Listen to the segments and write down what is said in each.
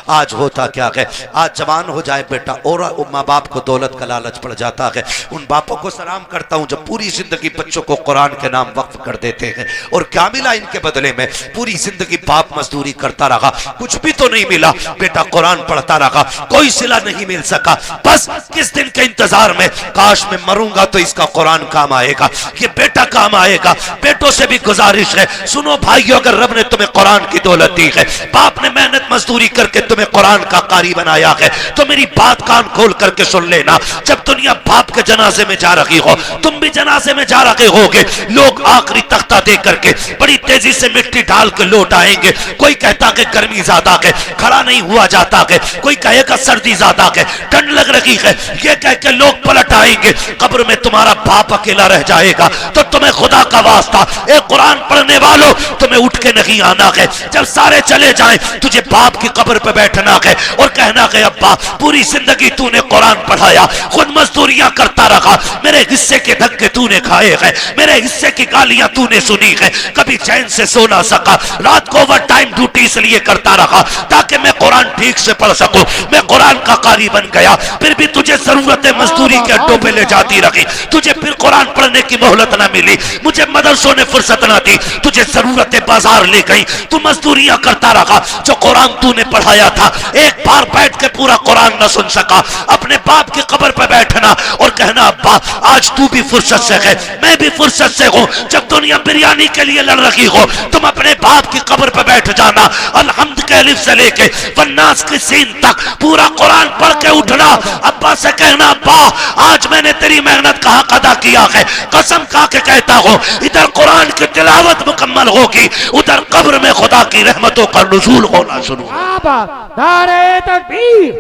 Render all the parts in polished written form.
आज होता क्या है, आज जवान हो जाए बेटा और माँ बाप को दौलत का लालच पड़ जाता है। उन बापों को सलाम करता हूँ जब पूरी जिंदगी बच्चों को कुरान के नाम वक्फ कर देते हैं। और क्या मिला इनके बदले में? पूरी जिंदगी बाप मजदूरी करता रहा, कुछ भी तो नहीं मिला। बेटा कुरान पढ़ता रहा, कोई सिला नहीं मिल सका। बस किस दिन के इंतजार में, काश मैं मरूंगा तो इसका कुरान काम आएगा, ये बेटा काम आएगा। बेटों से भी गुजारिश है, सुनो भाइयों, अगर रब ने तुम्हें कुरान की दौलत दी है, बाप ने मेहनत मजदूरी करके तुम्हें कुरान का कारी बनाया है, तो मेरी बात कान खोल करके सुन लेना। जब दुनिया बाप के जनाजे में जा रही हो, तुम भी जनाजे में जा रहे होगे, लोग आखिरी तख्ता दे करके बड़ी तेजी से मिट्टी डाल के लौट आएंगे। कोई कहता कि गर्मी ज्यादा है, खड़ा नहीं हुआ जाता है, कोई कहेगा सर्दी ज्यादा है, ठंड लग रही है, ये कह के लोग पलट आएंगे। कब्र में तुम्हारा बाप अकेला रह जाएगा। तो तुम्हें खुदा का वास्ता, एक कुरान पढ़ने वालों, तुम्हें उठ के नहीं आना है। जब सारे चले जाएं, तुझे बाप की कब्र पे बैठना है और कहना है अब्बा पूरी जिंदगी तूने कुरान पढ़ाया, खुद मजदूरियां करता रहा, मेरे हिस्से के धक्के तूने खाए हैं, मेरे हिस्से की गालियां तूने सुनी है, कभी चैन से सो ना सका, रात को ओवर टाइम ड्यूटी इसलिए करता रहा ताकि मैं कुरान ठीक से पढ़ सकूं। मैं कुरान का कारी बन गया, फिर भी तुझे जरूरत मजदूरी के अड्डों पे ले जाती रही, तुझे फिर कुरान पढ़ने की मोहलत ना मिली, मुझे मदरसों ने फुर्सत ना दी, तुझे जरूरत बाजार ले गई, तू मजदूरियां करता रहा। जो कुरान तूने पढ़ाया था, एक बार बैठ के पूरा कुरान ना सुन सका। अपने बाप की कब्र पे बैठना और कहना अब्बा आज तू भी फुर्सत से है, मैं भी फुर्सत से हूं। जब दुनिया बिरयानी के लिए लड़ रही हो, तुम अपने बाप की कब्र पे बैठ जाना, अलहम्द के अलिफ से लेके वन्नास की सीन तक पूरा कुरान पढ़ के उठना। अब्बा से कहना अब्बा आज मैंने तेरी मेहनत का हक अदा किया है, कसम खा के कहता हूं, इधर कुरान की तिलावत मुकम्मल होगी, उधर कब्र में खुदा की रहमतों का नुज़ूल होना शुरू। नारे तकबीर,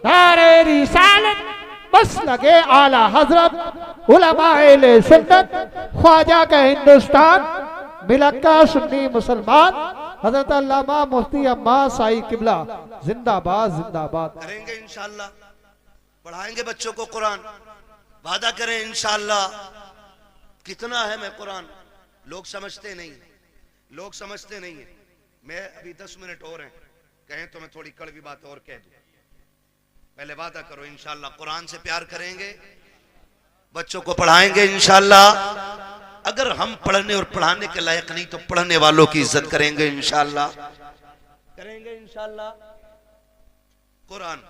नारे रिसालत, बस लगे आला हजरत उलमाए सुन्नत, ख्वाजा का हिंदुस्तान, मिलक्का सुन्नी मुसलमान, हजरत अल्लामा मुफ्ती अब्बास साई किबला जिंदाबाद जिंदाबाद। करेंगे इंशाअल्लाह, पढ़ाएंगे बच्चों को कुरान, वादा करें इंशाअल्लाह। कितना है मैं कुरान, लोग समझते नहीं, लोग समझते नहीं है। मैं अभी 10 मिनट और हैं, कहें तो मैं थोड़ी कड़वी बात और कह दूं। पहले वादा करो इंशाअल्लाह कुरान से प्यार करेंगे, बच्चों को पढ़ाएंगे इंशाअल्लाह। अगर हम पढ़ने और पढ़ाने के लायक नहीं तो पढ़ने वालों की इज्जत करेंगे इंशाअल्लाह, करेंगे इंशाअल्लाह। कुरान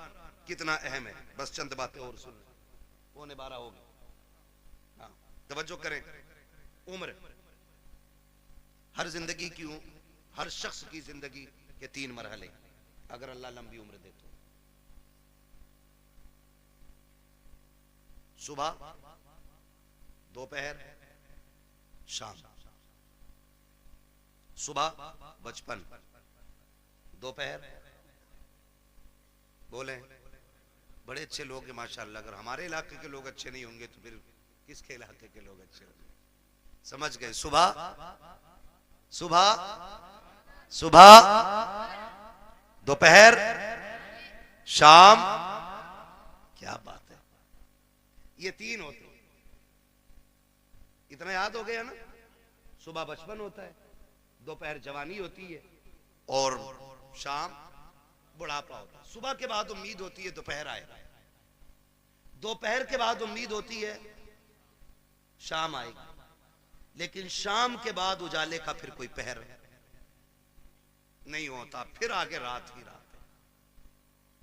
कितना अहम है, बस चंद बातें और सुन, 11:15 हो गए। हाँ, तवज्जो करें। उम्र, हर जिंदगी की, हर शख्स की जिंदगी के 3 मरहले, अगर अल्लाह लंबी उम्र दे तो। सुबह, दोपहर, शाम। सुबह बचपन, दोपहर, बोले बड़े अच्छे लोग हैं माशाअल्लाह। अगर हमारे इलाके के लोग अच्छे नहीं होंगे तो फिर किसके इलाके के लोग अच्छे होंगे? समझ गए? सुबह, सुबह, सुबह, दोपहर, शाम। क्या बात है, ये 3 होते हैं। इतना याद हो गया ना? सुबह बचपन होता है, दोपहर जवानी होती है और शाम बुढ़ापा होता है। सुबह के बाद उम्मीद होती है दोपहर आएगा, दोपहर के बाद उम्मीद होती है शाम आएगी, लेकिन शाम के बाद उजाले का फिर कोई पहर नहीं होता, फिर आगे रात ही रात है।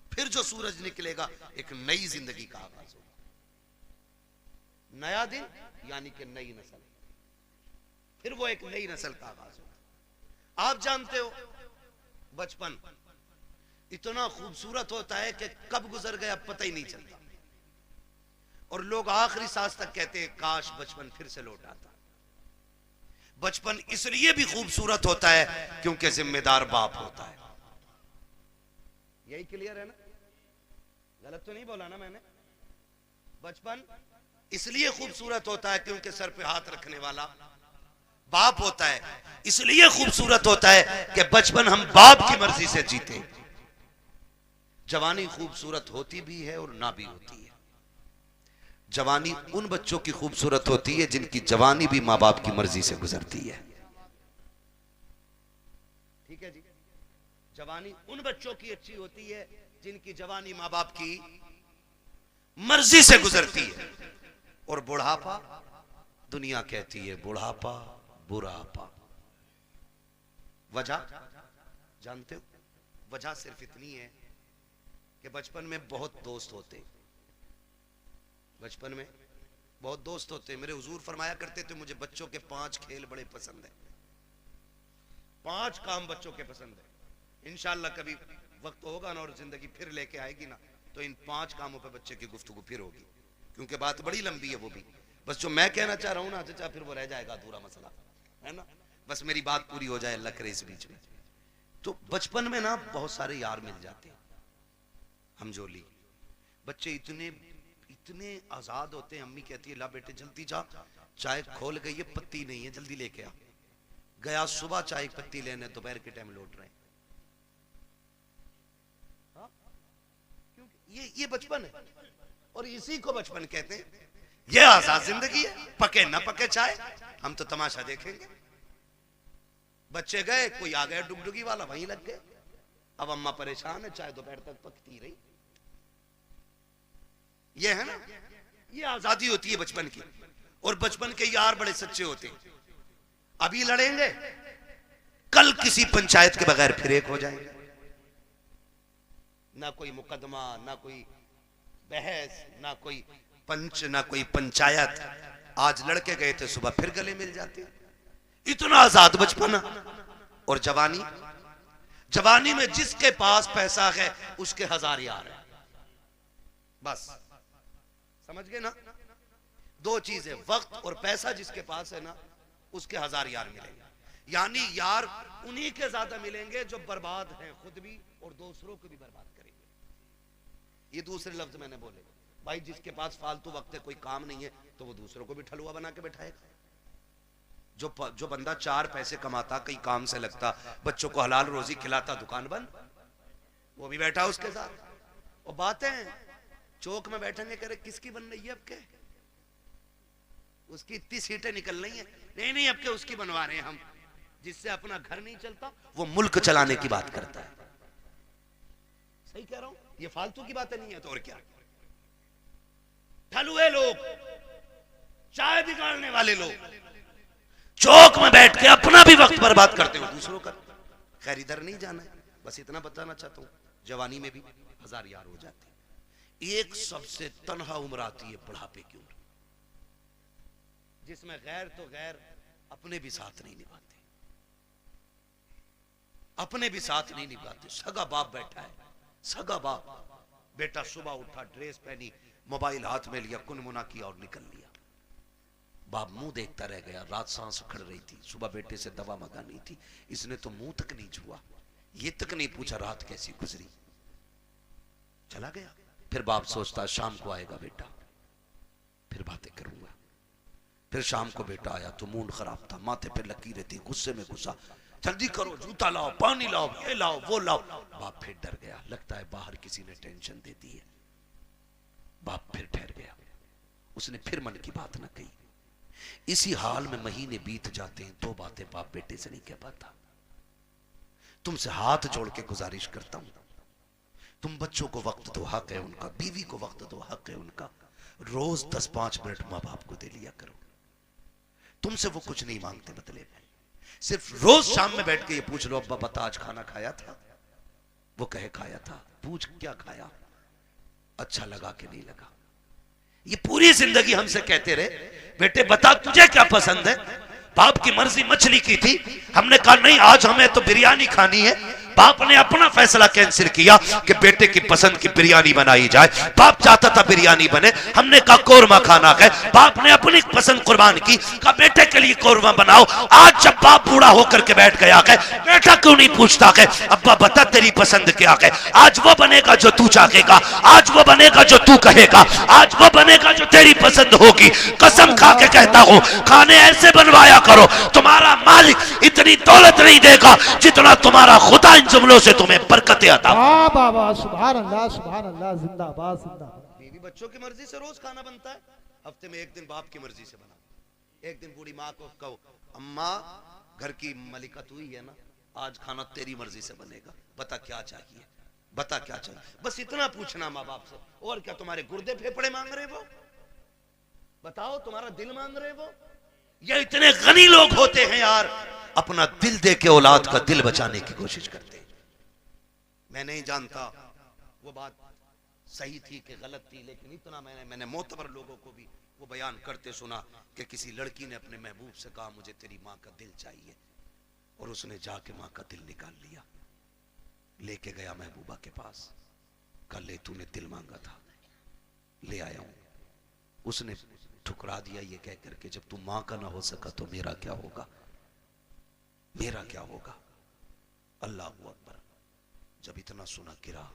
फिर जो सूरज निकलेगा एक नई जिंदगी का आगाज होगा, नया दिन यानी कि नई नस्ल, फिर वो एक नई नस्ल का आगाज होगा। आप जानते हो बचपन इतना खूबसूरत होता है कि कब गुजर गया पता ही नहीं चलता, और लोग आखिरी सांस तक कहते हैं काश बचपन फिर से लौट आता। बचपन इसलिए भी खूबसूरत होता है क्योंकि जिम्मेदार बाप होता है। यही क्लियर है ना? गलत तो नहीं बोला ना मैंने? बचपन इसलिए खूबसूरत होता है क्योंकि सर पे हाथ रखने वाला बाप होता है। इसलिए खूबसूरत होता है कि बचपन हम बाप की मर्जी से जीते। जवानी खूबसूरत होती भी है और ना भी होती है। जवानी उन बच्चों की खूबसूरत होती है जिनकी जवानी भी माँ बाप की मर्जी से गुजरती है। ठीक है जी? जवानी उन बच्चों की अच्छी होती है जिनकी जवानी माँ बाप की मर्जी से गुजरती है, और बुढ़ापा दुनिया कहती है बुढ़ापा बुढ़ापा। वजह जानते हो? वजह सिर्फ इतनी है कि बचपन में बहुत दोस्त होते, बचपन में बहुत दोस्त होते। मेरे हुजूर फरमाया करते थे मुझे बच्चों के 5 खेल बड़े पसंद है, 5 काम बच्चों के पसंद है। इंशाअल्लाह कभी वक्त होगा ना और जिंदगी फिर लेके आएगी ना, तो इन 5 कामों पे बच्चे की गुफ्तगू फिर होगी, क्योंकि बात बड़ी लंबी है वो भी। बस जो मैं कहना चाह रहा हूं ना चाचा, फिर वो रह जाएगा अधूरा मसला, है ना। बस मेरी बात पूरी हो जाए, अल्लाह करे इस बीच में। तो बचपन में ना बहुत सारे यार मिल जाते हैं, हमजोली बच्चे इतने इतने आजाद होते हैं। अम्मी कहती है ला बेटे जल्दी जा, चाय खोल गई है, पत्ती नहीं है, जल्दी लेके आ। गया सुबह चाय की पत्ती लेने, दोपहर के टाइम लौट रहे हैं। ये बचपन है, और इसी को बचपन कहते हैं। ये आजाद जिंदगी है, पके ना पके चाय, हम तो तमाशा देखेंगे। बच्चे गए, कोई आ गया डुगडुगी वाला, वहीं लग गए। अब अम्मा परेशान है, चाय दोपहर तक पकती रही। ये है ना, ये आजादी होती है बचपन की। और बचपन के यार बड़े सच्चे होते हैं। अभी लड़ेंगे, कल किसी पंचायत के बगैर फिर एक हो जाएंगे। ना कोई मुकदमा, ना कोई बहस, ना कोई पंच, ना कोई पंचायत। आज लड़के गए थे, सुबह फिर गले मिल जाते हैं। इतना आजाद बचपन। और जवानी, जवानी में जिसके पास पैसा है उसके 1000 यार है। बस समझ गए ना, 2 चीजें, वक्त और पैसा। जिसके पास है ना उसके 1000 यार मिलेंगे। यानी यार उन्हीं के ज्यादा मिलेंगे जो बर्बाद हैं खुद भी और दूसरों को भी बर्बाद करेंगे। ये दूसरे लफ्ज मैंने बोले। भाई जिसके पास फालतू वक्त है, कोई काम नहीं है, तो वो दूसरों को भी ठलुआ बना के बैठाएगा। जो बंदा 4 पैसे कमाता, कहीं काम से लगता, बच्चों को हलाल रोजी खिलाता, दुकान बंद, वो भी बैठा उसके साथ। और बातें चौक में बैठेंगे, कह रहे किसकी बन रही है अब के, उसकी इतनी सीटें निकल रही हैं। नहीं अब के उसकी बनवा रहे हैं हम। जिससे अपना घर नहीं चलता वो मुल्क चलाने की बात करता है। सही कह रहा हूं, ये फालतू की बातें नहीं है। तो और क्या, ठलुए लोग, चाय बिगाड़ने वाले लोग चौक में बैठ के अपना भी वक्त बर्बाद करते हो, दूसरों का। खैर इधर नहीं जाना है, बस इतना बताना चाहता हूं, जवानी में भी 1000 यार हो जाते हैं। एक सबसे तन्हा उम्र आती है बुढ़ापे की उम्र, जिसमें गैर तो गैर अपने भी साथ नहीं निभाते, अपने भी साथ नहीं निभाते। सगा बाप बैठा है, सगा बाप, बेटा सुबह उठा, ड्रेस पहनी, मोबाइल हाथ में लिया, कुनमुना किया और निकल लिया। बाप मुंह देखता रह गया, रात सांस उखड़ रही थी, सुबह बेटे से दवा मंगानी थी, इसने तो मुंह तक नहीं छुआ, ये तक नहीं पूछा रात कैसी गुजरी, चला गया। फिर बाप सोचता शाम को आएगा बेटा, फिर बातें करूंगा। फिर शाम को बेटा आया तो मूड खराब था, माथे पे लकीरें थी, गुस्से में गुस्सा, जल्दी करो, जूता लाओ, पानी लाओ, ये लाओ, वो लाओ। बाप फिर डर गया, लगता है बाहर किसी ने टेंशन दे दी है। बाप फिर ठहर गया, उसने फिर मन की बात न कही। इसी हाल में महीने बीत जाते हैं, 2 बातें बाप बेटे से नहीं कह पाता। तुमसे हाथ जोड़ के गुजारिश करता हूं, तुम बच्चों को वक्त दो, हक है उनका, बीवी को वक्त दो, हक है उनका। रोज 10-5 मिनट माँ बाप को दे लिया करो। तुमसे वो कुछ नहीं मांगते बदले में, सिर्फ रोज शाम में बैठ के ये पूछ लो, अब्बा बता आज खाना खाया था? वो कहे खाया था। पूछ क्या खाया, अच्छा लगा कि नहीं लगा। ये पूरी जिंदगी हमसे कहते रहे, बेटे बता तुझे क्या पसंद है? बाप की मर्जी मछली की थी, हमने कहा नहीं आज हमें तो बिरयानी खानी है। बाप ने अपना फैसला कैंसिल किया कि बेटे की पसंद की बिरयानी बनाई जाए। बाप चाहता था बिरयानी बने, हमने कहा कोरमा खाना है। बाप ने अपनी पसंद कुर्बान की, कहा बेटे के लिए कोरमा बनाओ। आज जब बाप बूढ़ा होकर के बैठ गया है, बेटा क्यों नहीं पूछता है अब्बा बता तेरी पसंद क्या है? आज वो बनेगा जो तू चाहेगा, आज वो बनेगा जो तू कहेगा, आज वो बनेगा जो तेरी पसंद होगी। कसम खा के कहता हूं, खाने ऐसे बनवाया करो, तुम्हारा मालिक इतनी दौलत नहीं देगा जितना तुम्हारा खुदा इन जुमलों से तुम्हें बरकतें अता। वाह बाबा, सुभान अल्लाह, सुभान अल्लाह, जिंदाबाद जिंदाबाद। बीवी बच्चों की मर्जी से रोज खाना बनता है, हफ्ते में 1 दिन बाप की मर्जी से बना। एक दिन बूढ़ी माँ को कहो, अम्मा घर की मलिका तू ही है ना, आज खाना तेरी मर्जी से बनेगा, बता क्या चाहिए, बता क्या चाहिए, बस इतना पूछना माँ बाप से। और क्या तुम्हारे गुर्दे फेफड़े मांग रहे वो? बताओ, तुम्हारा दिल मांग रहे वो? ये इतने गनी लोग होते हैं यार, अपना दिल दे के औलाद का दिल बचाने की कोशिश करते हैं। मैं नहीं जानता वो बात सही थी कि गलत थी, लेकिन इतना मैंने मोतबर लोगों को भी वो बयान करते सुना कि किसी लड़की ने अपने महबूब से कहा मुझे तेरी माँ का दिल चाहिए, और उसने जाके माँ का दिल निकाल लिया, लेके गया महबूबा के पास, कहा ले तूने दिल मांगा था, ले आया हूं। उसने ठुकरा दिया ये कह करके जब तू माँ का ना हो सका तो मेरा क्या होगा, मेरा क्या होगा। अल्लाह अकबर। जब इतना सुना गिरा,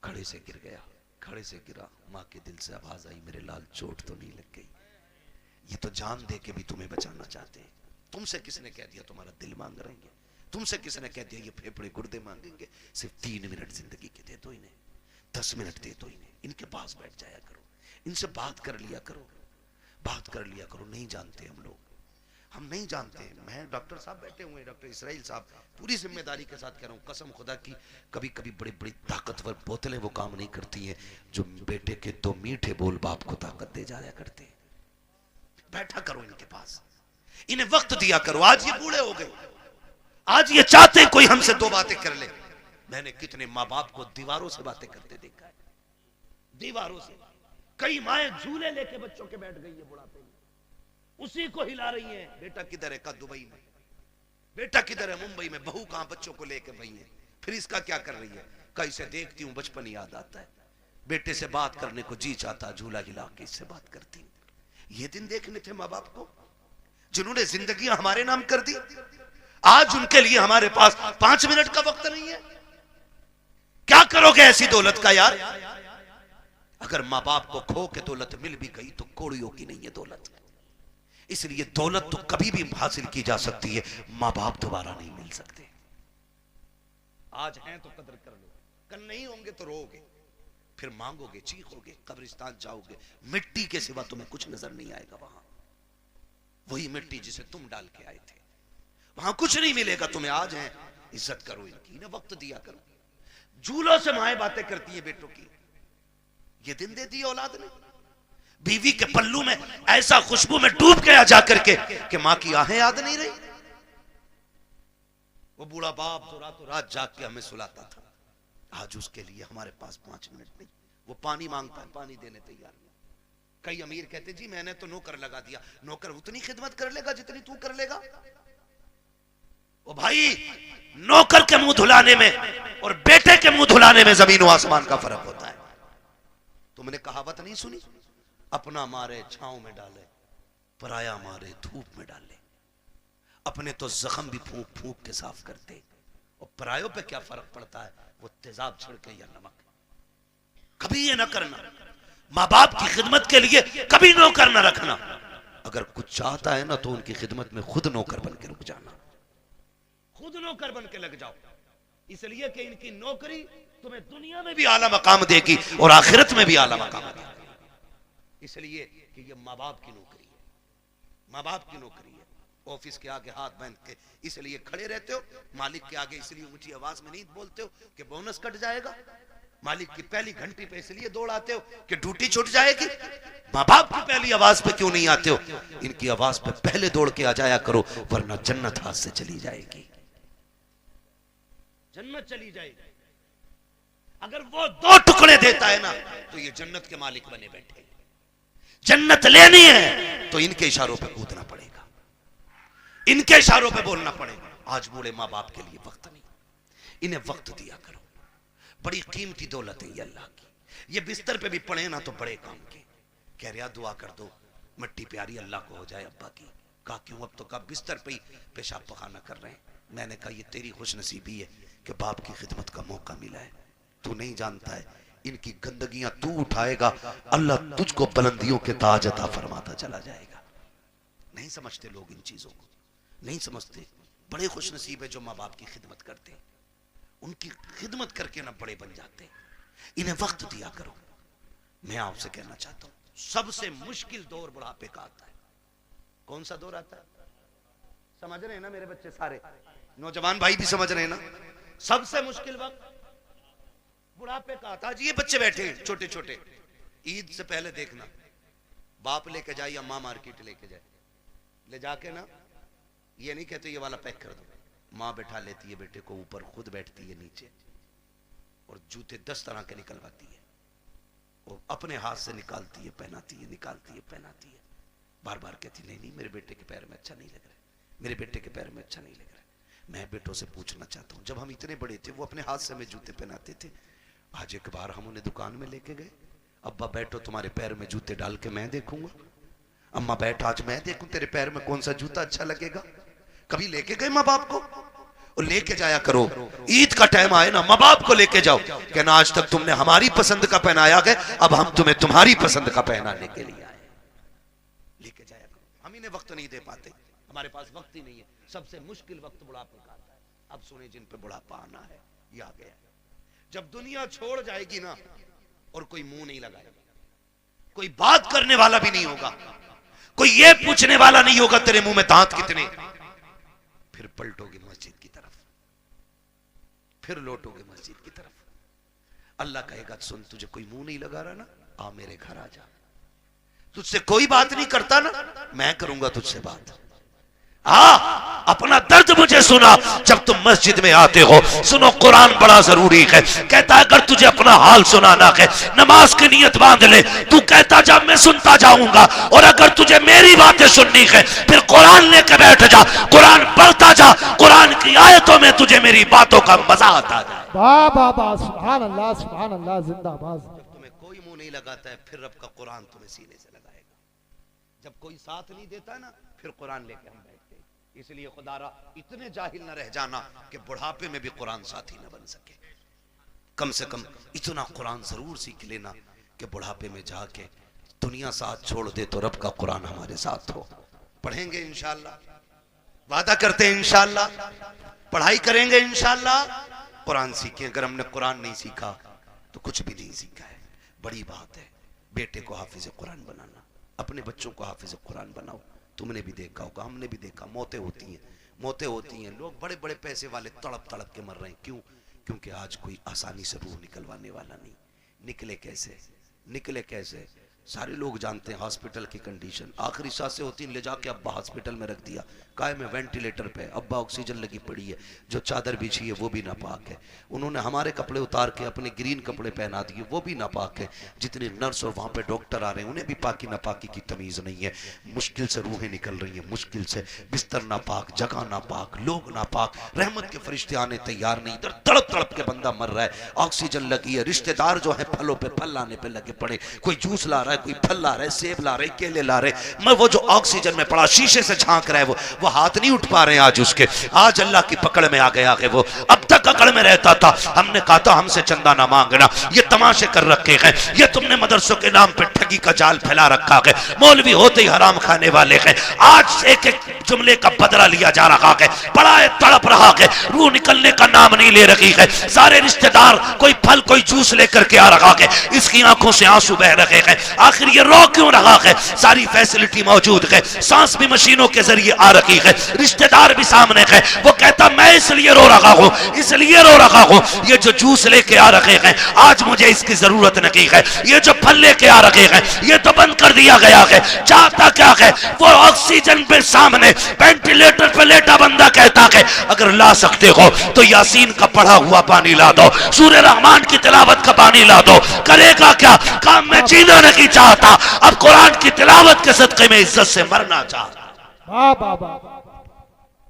खड़े से गिर गया, खड़े से गिरा, माँ के दिल से आवाज आई मेरे लाल चोट तो नहीं लग गई, ये तो जान दे के भी तुम्हें बचाना चाहते हैं। तुमसे किसने कह दिया तुम्हारा दिल मांग रहे हैं, तुमसे किसने कह दिया ये फेफड़े गुर्दे मांगेंगे। सिर्फ 3 मिनट जिंदगी के दे दो इन्हें, 10 मिनट दे दो इन्हें, इनके पास बैठ जाया करो, इनसे बात कर लिया करो, बात कर लिया करो। नहीं जानते हम लोग, हम नहीं जानते। मैं डॉक्टर साहब बैठे हुए, डॉक्टर इसराइल साहब, पूरी जिम्मेदारी के साथ कह रहा हूँ, कसम खुदा की, कभी कभी बड़ी बड़ी ताकतवर बोतलें वो काम नहीं करती हैं जो बेटे के 2 मीठे बोल बाप को ताकत दे जाया करते हैं। बैठा करो इनके पास, इन्हें वक्त दिया करो। आज ये बूढ़े हो गए, आज ये चाहते कोई हमसे 2 बातें कर ले। मैंने कितने माँ बाप को दीवारों से बातें करते देखा है, दीवारों से। कई माएं झूले लेके बच्चों के बैठ गई है बुढ़ापे में, उसी को हिला रही है। बेटा किधर है? का दुबई में। बेटा किधर है? मुंबई में। बहू कहां? बच्चों को लेके वही है। फिर इसका क्या कर रही है? कहीं से देखती हूं बचपन याद आता है, बेटे से बात करने को जी चाहता, झूला हिला के इससे बात करती हूं। ये दिन देखने थे माँ बाप को जिन्होंने जिंदगी हमारे नाम कर दी। आज उनके लिए हमारे पास 5 मिनट का वक्त नहीं है। क्या करोगे ऐसी दौलत का यार? अगर माँ बाप को खो के दौलत मिल भी गई तो कोड़ियों की नहीं है दौलत। इसलिए दौलत तो कभी भी हासिल की जा सकती है, माँ बाप दोबारा नहीं मिल सकते। आज हैं तो कदर कर लो, कल नहीं होंगे तो रोओगे, फिर मांगोगे, चीखोगे, कब्रिस्तान जाओगे, मिट्टी के सिवा तुम्हें कुछ नजर नहीं आएगा। वहां वही मिट्टी जिसे तुम डाल के आए थे, वहां कुछ नहीं मिलेगा तुम्हें। आज है, इज्जत करो इनकी, ना वक्त दिया करो। झूलों से माएं बातें करती है बेटों की। ये दिन दे दी औलाद ने, बीवी के पल्लू में ऐसा खुशबू में डूब गया जाकर के कि मां की आहें याद नहीं रही। वो बूढ़ा बाप जो रातों रात जाग के हमें सुलाता था, आज उसके लिए हमारे पास 5 मिनट नहीं। वो पानी मांगता है, पानी देने तैयार नहीं। कई अमीर कहते जी मैंने तो नौकर लगा दिया। नौकर उतनी खिदमत कर लेगा जितनी तू कर लेगा। ओ भाई, नौकर के मुंह धुलाने में और बेटे के मुंह धुलाने में जमीन और आसमान का फर्क होता है। तुमने कहावत नहीं सुनी? अपना मारे छांव में डाले, पराया मारे धूप में डाले। अपने तो जख्म भी फूंक फूंक के साफ करते, और परायों पे क्या फर्क पड़ता है, वो तेजाब छिड़के या नमक। कभी ये ना करना, माँ बाप की खिदमत के लिए कभी नौकर ना रखना। अगर कुछ चाहता है ना तो उनकी खिदमत में खुद नौकर बन के रुक जाना, खुद नौकर बन के लग जाओ। इसलिए कि इनकी नौकरी तुम्हें दुनिया में भी आला मकाम देगी और आखिरत में भी आला मकाम देगी। इसलिए कि ये माँ बाप की नौकरी है, माँ बाप की नौकरी है। ऑफिस के आगे हाथ बांध के इसलिए खड़े रहते हो, मालिक के आगे इसलिए ऊंची आवाज में नहीं बोलते हो कि बोनस कट जाएगा। मालिक की पहली घंटी पे इसलिए दौड़ आते हो कि ड्यूटी छूट जाएगी। माँ बाप की पहली आवाज पे क्यों नहीं आते हो? इनकी आवाज पे पहले दौड़ के आ जाया करो, वरना जन्नत हाथ से चली जाएगी, जन्नत चली जाएगी। अगर वो 2 टुकड़े देता है ना तो ये जन्नत के मालिक बने बैठे। जन्नत लेनी है तो इनके इशारों पे कूदना पड़ेगा, इनके इशारों पे बोलना पड़ेगा। आज बूढ़े माँ बाप के लिए वक्त नहीं, इन्हें वक्त दिया करो। बड़ी कीमती दौलत है ये अल्लाह की। ये बिस्तर पे भी पड़े ना तो बड़े काम के। कह रहा दुआ कर दो मिट्टी प्यारी अल्लाह को हो जाए अब्बा की। कहा क्यों? अब तो कहा बिस्तर पे ही पेशाब पखाना कर रहे हैं। मैंने कहा ये तेरी खुशनसीबी है कि बाप की खिदमत का मौका मिला है। तू नहीं जानता है, इनकी गंदगियां तू उठाएगा, अल्लाह तुझको बुलंदियों के ताज अता फरमाता चला जाएगा। नहीं समझते लोग इन चीजों को, नहीं समझते। बड़े खुशनसीब है जो माँ बाप की खिदमत करते हैं, उनकी खिदमत करके ना बड़े बन जाते हैं। इन्हें वक्त दिया करो। मैं आपसे कहना चाहता हूं, सबसे मुश्किल दौर बुढ़ापे का आता है। कौन सा दौर आता है? समझ रहे हैं ना मेरे बच्चे सारे? नौजवान भाई भी समझ रहे हैं ना, सबसे मुश्किल वक्त बुढ़ापे का आता। जी ये बच्चे बैठे हैं छोटे छोटे, ईद से पहले देखना बाप लेके जाए या माँ मार्केट लेके जाए, ले जाके ना ये नहीं कहते ये वाला पैक कर दो, माँ बैठा लेती है बेटे को ऊपर, खुद बैठती है नीचे और जूते 10 तरह के निकलवाती है, वो अपने हाथ से निकालती है, पहनाती है, निकालती है, पहनाती है, बार बार कहती नहीं नहीं मेरे बेटे के पैर में अच्छा नहीं लग रहा है, मेरे बेटे के पैर में अच्छा नहीं लग रहा है। मैं बेटों से पूछना चाहता हूँ, जब हम इतने बड़े थे वो अपने हाथ से हमें जूते पहनाते थे, आज एक बार हम उन्हें दुकान में लेके गए, अब्बा बैठो तुम्हारे पैर में जूते डाल के मैं देखूंगा, अम्मा बैठ आज मैं देखूं तेरे पैर में कौन सा जूता अच्छा लगेगा। कभी लेके गए माँ बाप को? और लेके जाया करो, ईद का टाइम आए ना माँ बाप को लेके जाओ, कहना आज तक तुमने हमारी पसंद का पहनाया गया, अब हम तुम्हें तुम्हारी पसंद का पहनाने के लिए आए, लेके जाया करो। हम इन्हें वक्त नहीं दे पाते, हमारे पास वक्त ही नहीं है। सबसे मुश्किल वक्त बुढ़ापे का आता है। अब सुने जिन पे बुढ़ापा आना है ये आ गया, जब दुनिया छोड़ जाएगी ना और कोई मुंह नहीं लगाएगा, कोई बात करने वाला भी नहीं होगा, कोई ये पूछने वाला नहीं होगा तेरे मुंह में दांत कितने, फिर पलटोगे मस्जिद की तरफ, फिर लौटोगे मस्जिद की तरफ। अल्लाह कहेगा सुन तुझे कोई मुंह नहीं लगा रहा ना, आ मेरे घर आ जा, तुझसे कोई बात नहीं करता ना, मैं करूंगा तुझसे बात। अपना दर्द मुझे सुना जब तुम मस्जिद में आते हो, सुनो कुरान बड़ा जरूरी है। कहता है अगर तुझे अपना हाल सुनाना है नमाज की नियत बांध ले, तू कहता जा मैं सुनता जाऊंगा, और अगर तुझे मेरी बातें सुननी है फिर कुरान लेके बैठ जा, कुरान पढ़ता जा, कुरान की आयतों में तुझे मेरी बातों का मजा आता जाए। वाह वाह वाह, सुभान अल्लाह जिंदाबाद। जब तुम्हें कोई मुंह नहीं लगाता है फिर रब का कुरान तुम्हें सीने से लगाएगा, जब कोई साथ नहीं देता है ना फिर कुरान लेके हम बैठते। इसलिए खुदारा इतने जाहिल न रह जाना कि बुढ़ापे में भी कुरान साथी न बन सके, कम से कम इतना कुरान जरूर सीख लेना कि बुढ़ापे में जाके दुनिया साथ छोड़ दे तो रब का कुरान हमारे साथ हो। पढ़ेंगे इंशाल्लाह, वादा करते हैं इंशाल्लाह, पढ़ाई करेंगे इंशाल्लाह, कुरान सीखें। अगर हमने कुरान नहीं सीखा तो कुछ भी नहीं सीखा है। बड़ी बात है बेटे को हाफिज कुरान बनाना, अपने बच्चों को हाफिज कुरान बनाओ। तुमने भी देखा होगा, हमने भी देखा, मौतें होती हैं, लोग बड़े बड़े पैसे वाले तड़प तड़प के मर रहे हैं। क्यों? क्योंकि आज कोई आसानी से रूह निकलवाने वाला नहीं। निकले कैसे सारे लोग जानते हैं। हॉस्पिटल की कंडीशन, आखिरी सांसें होती हैं, ले जाके अब्बा हॉस्पिटल में रख दिया, काय में वेंटिलेटर पे, अब्बा ऑक्सीजन लगी पड़ी है, जो चादर बिछी है वो भी नापाक है, उन्होंने हमारे कपड़े उतार के अपने ग्रीन कपड़े पहना दिए वो भी नापाक है, जितने नर्स और वहाँ पे डॉक्टर आ रहे हैं उन्हें भी पाकी नापाकी की तमीज़ नहीं है। मुश्किल से रूहें निकल रही हैं, मुश्किल से, बिस्तर नापाक, जगह नापाक, लोग नापाक, रहमत के फरिश्ते आने तैयार नहीं, इधर तड़प तड़प के बंदा मर रहा है, ऑक्सीजन लगी है, रिश्तेदार जो है फलों पे फल लाने पे लगे पड़े, कोई जूस ला रहा है, कोई फल ला रहा है, सेब ला रहे, केले ला रहे, मैं वो जो ऑक्सीजन में पड़ा शीशे से झांक रहा है वो हाथ नहीं उठ पा रहे हैं आज उसके, आज अल्लाह की पकड़ में आ गया है वो। अब तक अकड़ में रहता था, हमने कहा था हमसे चंदा ना मांगना, ये तमाशे कर रखे हैं, ये तुमने मदरसों के नाम पे ठगी का जाल फैला रखा है, मौलवी होते ही हराम खाने वाले हैं। आज एक एक जुमले का बदला लिया जा रहा है, बड़ा तड़प रहा है, रूह निकलने का नाम नहीं ले रही है। सारे रिश्तेदार कोई फल कोई जूस लेकर के आ रहा है, इसकी आंखों से आंसू बह रहे हैं, आखिर ये रो क्यों रहा है? सारी फैसिलिटी मौजूद है, सांस भी मशीनों के जरिए आ रही है, रिश्तेदार भी सामने है, वो कहता मैं इसलिए रो रहा हूँ, इसलिए रो रहा हूँ, ये जो जूस लेके आ रहे हैं आज मुझे इसकी जरूरत नहीं है, ये जो फल लेके आ रहे हैं ये तो बंद कर दिया गया है। चाहता क्या है? वो ऑक्सीजन पे सामने वेंटिलेटर पे लेटा बंदा कहता है अगर ला सकते हो तो यासीन का पढ़ा हुआ पानी ला दो, सूरह रहमान की तिलावत का पानी ला दो। करेगा क्या? काम में जीना नहीं चाहता, अब कुरान की तिलावत के सदक़े में इज्जत से मरना चाहता।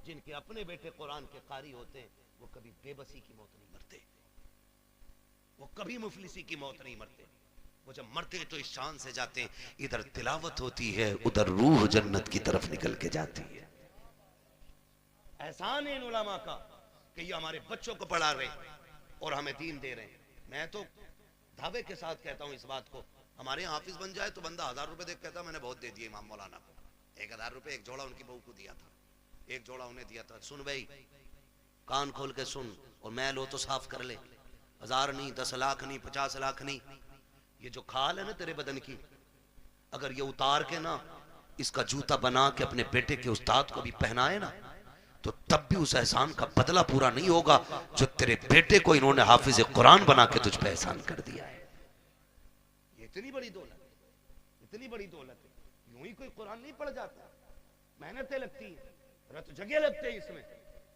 जिनके अपने बेटे कुरान के कारी होते हैं वो कभी बेबसी की मौत नहीं मरते, वो कभी मुफलिसी की मौत नहीं मरते, वो जब मरते तो इस शान से जाते हैं, इधर तिलावत होती है उधर रूह जन्नत की तरफ निकल के जाती है। एहसान है इन उलमा का कि ये हमारे बच्चों को पढ़ा रहे और हमें दीन दे रहे हैं। मैं तो दावे के साथ कहता हूं इस बात को, हमारे यहाँ हाफिज बन जाए तो बंदा 1000 रुपए देख कहता मैंने बहुत दे दिए इमाम मौलाना को। 1000 रुपए एक जोड़ा उनकी बहू को दिया था, एक जोड़ा उन्हें दिया था। सुन भाई, कान खोल के सुन, और मैल हो तो साफ कर ले। 1000 नहीं, 10 लाख नहीं, 50 लाख नहीं, ये जो खाल है ना तेरे बदन की, अगर ये उतार के ना इसका जूता बना के अपने बेटे के उस्ताद को भी पहनाए ना तो तब भी उस एहसान का बदला पूरा नहीं होगा जो तेरे बेटे को इन्होंने हाफिज कुरान बना के तुझ पे एहसान कर दिया है। ये इतनी बड़ी दौलत है, इतनी बड़ी दौलत है। यूं ही कोई कुरान नहीं पढ़ जाता, मेहनतें लगती हैं, रत जगह लगते हैं इसमें,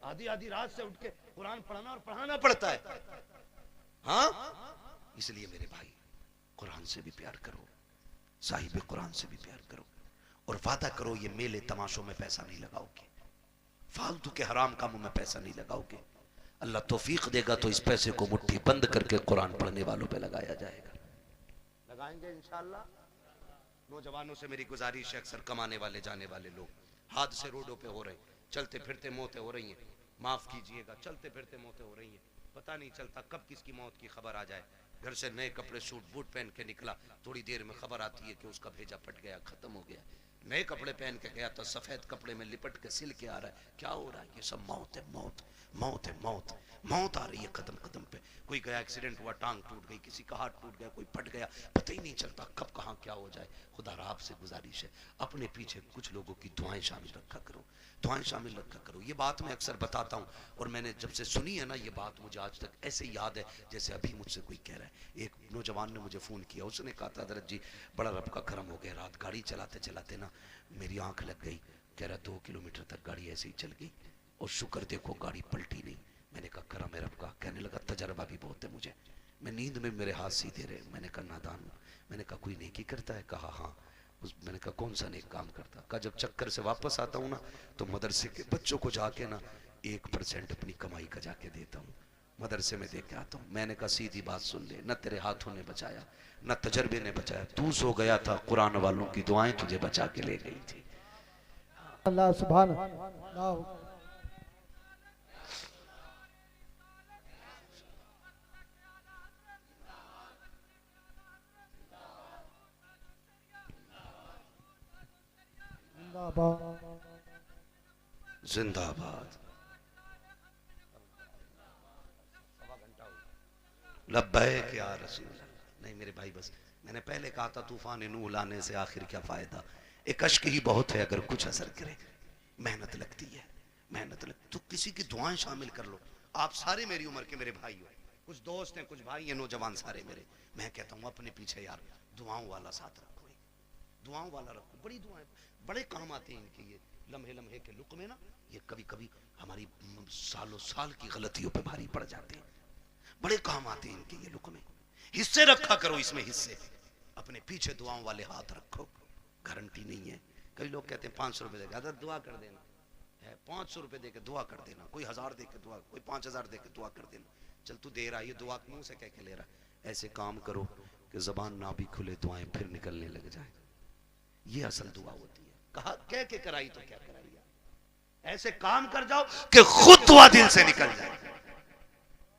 आधी आधी रात से उठ के कुरान पढ़ना और पढ़ाना पड़ता है। हाँ, इसलिए मेरे भाई कुरान से भी प्यार करो, साहिब कुरान से भी प्यार करो, और वादा करो ये मेले तमाशों में पैसा नहीं लगाओगे, फालतू के हराम कामों में पैसा नहीं लगाओगे। अल्लाह तौफीक देगा तो इस पैसे को मुट्ठी बंद करके कुरान पढ़ने वालों पे लगाया जाएगा। लगाएंगे इंशाअल्लाह। नौजवानों से मेरी गुजारिश है, अक्सर कमाने वाले जाने वाले लोग हादसे रोडों पे हो रहे हैं, चलते फिरते मौतें हो रही हैं, माफ कीजिएगा, चलते फिरते मौतें हो रही हैं, पता नहीं चलता कब किसकी मौत की खबर आ जाए। घर से नए कपड़े सूट बूट पहन के निकला, थोड़ी देर में खबर आती है कि उसका भेजा फट गया, खत्म हो गया। नए कपड़े पहन के गया तो सफेद कपड़े में लिपट के सिल के आ रहा है, क्या हो रहा है? ये सब मौत है, मौत, मौत है, मौत, मौत आ रही है कदम कदम पे। कोई गया एक्सीडेंट हुआ, टांग टूट गई, किसी का हाथ टूट गया, कोई फट गया, पता ही नहीं चलता कब कहाँ क्या हो जाए। खुदा आपसे गुजारिश है, अपने पीछे कुछ लोगों की दुआएं शामिल रखा करो, दुआएं शामिल रखा करो। ये बात मैं अक्सर बताता हूँ, और मैंने जब से सुनी है ना ये बात, मुझे आज तक ऐसे याद है जैसे अभी मुझसे कोई कह रहा है। एक नौजवान ने मुझे फ़ोन किया, उसने कहा था हज़रत जी बड़ा रब का करम हो गया, रात गाड़ी चलाते चलाते ना मेरी आंख लग गई। कह रहा 2 किलोमीटर तक गाड़ी ऐसे ही चल गई और शुक्र देखो गाड़ी पलटी नहीं। मैंने कहा करम है रब का। कहने लगा तजर्बा भी बहुत है मुझे, मैं नींद में मेरे हाथ सीधे रहे। मैंने कहा नादान हूँ। मैंने कहा कोई नेकी करता है? कहा हाँ। मैंने कहा कौन सा नेक काम करता? कहा जब चक्कर से वापस आता हूँ ना तो मदरसे के बच्चों को जाके ना 1% अपनी कमाई का जाके देता हूँ, मदरसे में दे के आता हूँ। मैंने कहा सीधी बात सुन ले, न तेरे हाथों ने बचाया न तजर्बे ने बचाया, तू सो गया था, कुरान वालों की दुआएं तुझे बचा के ले गई थी। अल्लाह सुभान अल्लाह। जिंदाबाद। लब्बैक या रसूल अल्लाह। नहीं मेरे भाई, बस मैंने पहले कहा था तूफान नूह लाने से आखिर क्या फायदा, एक अश्क ही बहुत है अगर कुछ असर करे। मेहनत लगती है, मेहनत लगती, तो किसी की दुआएं शामिल कर लो। आप सारे मेरी उम्र के मेरे भाई हो, कुछ दोस्त हैं, कुछ भाई हैं, नौजवान सारे मेरे। मैं कहता हूँ अपने पीछे यार दुआओं वाला साथ रखो, दुआओं वाला रखो। बड़ी दुआएं बड़े काम आते हैं इनके, ये लम्हे लम्हे के लुक में ना ये कभी कभी हमारी सालों साल की गलतियों पे भारी पड़ जाते हैं। बड़े काम आते हैं इनके ये लुक में। हिस्से रखा करो इसमें, हिस्से अपने पीछे दुआओं वाले हाथ रखो। गारंटी नहीं है, कई लोग कहते हैं 500 रुपए देगा दुआ कर देना है, 500 रुपए देके दुआ कर देना, कोई 1000 देके दुआ, कोई 5000 देके दुआ कर देना। चल तू दे रहा है, ये दुआ मुंह से कह के ले रहा है। ऐसे काम करो कि जबान ना भी खुले दुआएं फिर निकलने लग जाए, ये असल दुआ होती है। कहा कह के कराई तो क्या कराई, ऐसे काम कर जाओ कि खुद दुआ दिल से निकल जाए,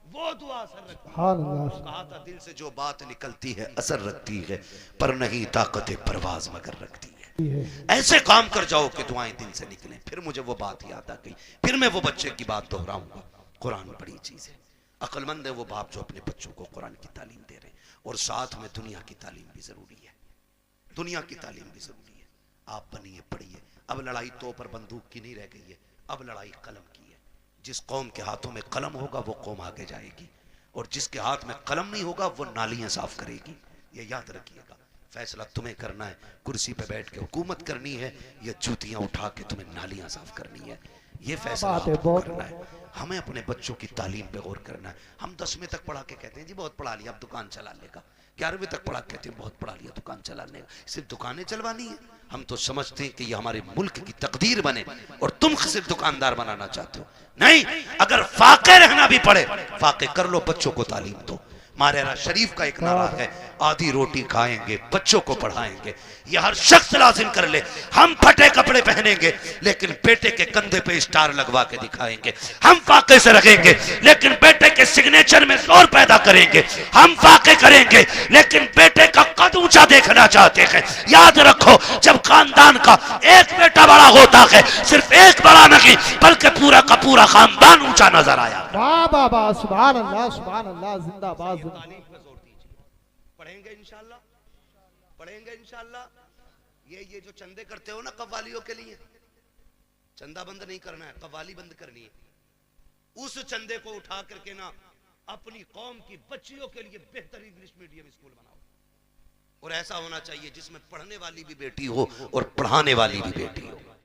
वो दुआ असर रखती है। कहा था दिल से जो बात निकलती है असर रखती है, पर नहीं ताकत परवाज मगर रखती है। ऐसे काम कर जाओ कि दुआएं दिल से निकलें। फिर मुझे वो बात याद आ गई, फिर मैं वो बच्चे की बात दोहराऊंगा। कुरान बड़ी चीज है, अक्लमंद है वो बाप जो अपने बच्चों को कुरान की तालीम दे रहे हैं, और साथ में दुनिया की तालीम भी जरूरी है, दुनिया की तालीम भी जरूरी है। आप बनिए, पढ़िए। अब लड़ाई तो पर बंदूक की नहीं रह गई है, अब लड़ाई कलम की है। जिस कौम के हाथों में कलम होगा वो कौम आगे जाएगी, और जिसके हाथ में कलम नहीं होगा वो नालियां साफ करेगी। ये याद रखिएगा, फैसला तुम्हें करना है, कुर्सी पे बैठ के हुकूमत करनी है या जूतियां उठा के तुम्हें नालियां साफ करनी है, ये फैसला आपको करना है। हमें अपने बच्चों की तालीम पे गौर करना है। हम 10वीं तक पढ़ा के कहते हैं जी बहुत पढ़ा लिया अब दुकान चला लेगा, 11वीं तक पढ़ा कहते हैं बहुत पढ़ा लिया दुकान चलाने का, सिर्फ दुकानें चलवानी है। हम तो समझते हैं कि ये हमारे मुल्क की तकदीर बने और तुम सिर्फ दुकानदार बनाना चाहते हो। नहीं, अगर फाके रहना भी पड़े फाके कर लो, बच्चों को तालीम दो। मारेरा शरीफ का एक नारा है, आधी रोटी खाएंगे बच्चों को पढ़ाएंगे। ये हर शख्स लाजिम कर ले, हम फटे कपड़े पहनेंगे लेकिन बेटे के कंधे पे स्टार लगवा के दिखाएंगे। हम फाके से रखेंगे लेकिन बेटे के सिग्नेचर में जोर पैदा करेंगे। हम फाके करेंगे लेकिन बेटे का कद ऊंचा देखना चाहते हैं। याद रखो, जब खानदान का एक बेटा बड़ा होता है, सिर्फ एक बड़ा नहीं बल्कि पूरा का पूरा खानदान ऊंचा नजर आया। वाह वाह वाह, सुभान अल्लाह, सुभान अल्लाह, जिंदाबाद। पढ़ेंगे इंशाल्लाह, पढ़ेंगे इंशाल्लाह। ये जो चंदे करते हो ना कव्वालियों के लिए, चंदा बंद नहीं करना है, कव्वाली बंद करनी है। उस चंदे को उठा करके ना अपनी कौम की बच्चियों के लिए बेहतर इंग्लिश मीडियम स्कूल बनाओ, और ऐसा होना चाहिए जिसमें पढ़ने वाली भी बेटी हो और पढ़ाने वाली भी बेटी हो।